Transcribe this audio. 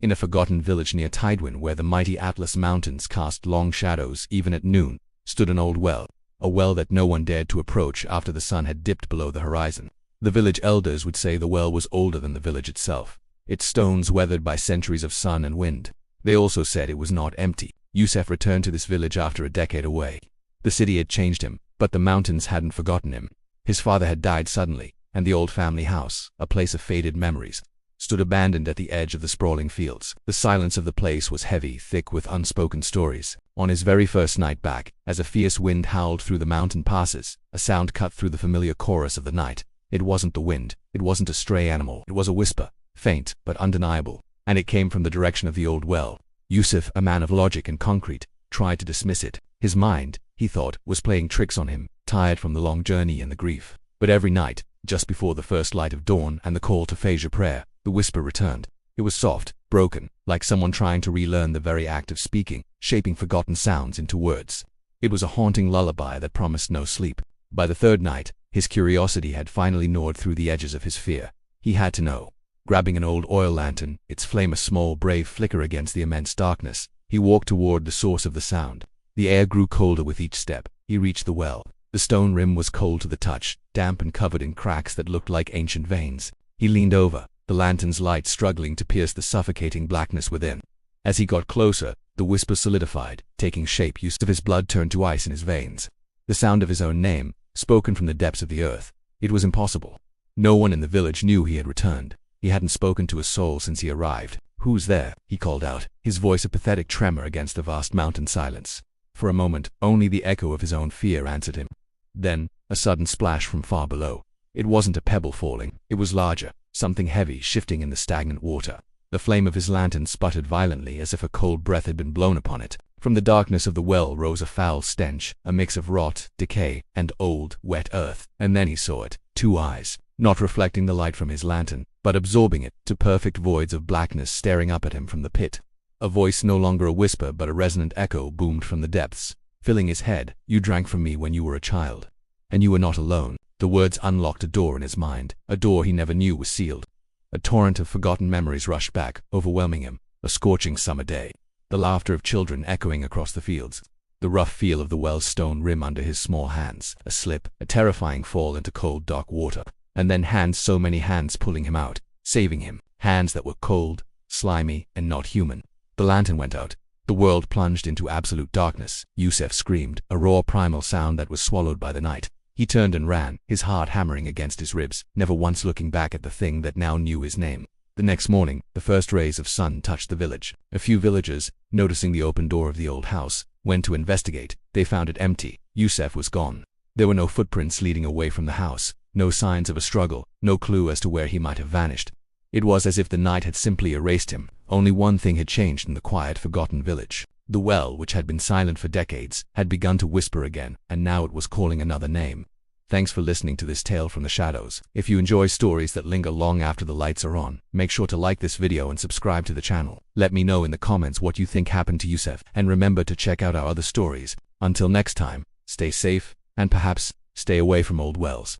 In a forgotten village near Tighdouine, where the mighty Atlas Mountains cast long shadows even at noon, stood an old well, a well that no one dared to approach after the sun had dipped below the horizon. The village elders would say the well was older than the village itself, its stones weathered by centuries of sun and wind. They also said it was not empty. Youssef returned to this village after a decade away. The city had changed him, but the mountains hadn't forgotten him. His father had died suddenly, and the old family house, a place of faded memories, stood abandoned at the edge of the sprawling fields. The silence of the place was heavy, thick with unspoken stories. On his very first night back, as a fierce wind howled through the mountain passes, a sound cut through the familiar chorus of the night. It wasn't the wind, it wasn't a stray animal, it was a whisper, faint but undeniable, and it came from the direction of the old well. Youssef, a man of logic and concrete, tried to dismiss it. His mind, he thought, was playing tricks on him, tired from the long journey and the grief. But every night, just before the first light of dawn and the call to Fajr prayer, the whisper returned. It was soft, broken, like someone trying to relearn the very act of speaking, shaping forgotten sounds into words. It was a haunting lullaby that promised no sleep. By the third night, his curiosity had finally gnawed through the edges of his fear. He had to know. Grabbing an old oil lantern, its flame a small brave flicker against the immense darkness, he walked toward the source of the sound. The air grew colder with each step. He reached the well. The stone rim was cold to the touch, damp and covered in cracks that looked like ancient veins. He leaned over, the lantern's light struggling to pierce the suffocating blackness within. As he got closer, the whisper solidified, taking shape. Youssef's blood turned to ice in his veins. The sound of his own name, spoken from the depths of the earth. It was impossible. No one in the village knew he had returned. He hadn't spoken to a soul since he arrived. "Who's there?" he called out, his voice a pathetic tremor against the vast mountain silence. For a moment, only the echo of his own fear answered him. Then, a sudden splash from far below. It wasn't a pebble falling. It was larger, something heavy shifting in the stagnant water. The flame of his lantern sputtered violently as if a cold breath had been blown upon it. From the darkness of the well rose a foul stench, a mix of rot, decay, and old, wet earth. And then he saw it. Two eyes, not reflecting the light from his lantern, but absorbing it, two perfect voids of blackness staring up at him from the pit. A voice, no longer a whisper but a resonant echo, boomed from the depths, filling his head. "You drank from me when you were a child. And you were not alone." The words unlocked a door in his mind, a door he never knew was sealed. A torrent of forgotten memories rushed back, overwhelming him. A scorching summer day. The laughter of children echoing across the fields. The rough feel of the well's stone rim under his small hands. A slip, a terrifying fall into cold, dark water. And then hands, so many hands pulling him out, saving him. Hands that were cold, slimy, and not human. The lantern went out. The world plunged into absolute darkness. Youssef screamed, a raw primal sound that was swallowed by the night. He turned and ran, his heart hammering against his ribs, never once looking back at the thing that now knew his name. The next morning, the first rays of sun touched the village. A few villagers, noticing the open door of the old house, went to investigate. They found it empty. Youssef was gone. There were no footprints leading away from the house, no signs of a struggle, no clue as to where he might have vanished. It was as if the night had simply erased him. Only one thing had changed in the quiet, forgotten village. The well, which had been silent for decades, had begun to whisper again, and now it was calling another name. Thanks for listening to this tale from the shadows. If you enjoy stories that linger long after the lights are on, make sure to like this video and subscribe to the channel. Let me know in the comments what you think happened to Youssef, and remember to check out our other stories. Until next time, stay safe, and perhaps, stay away from old wells.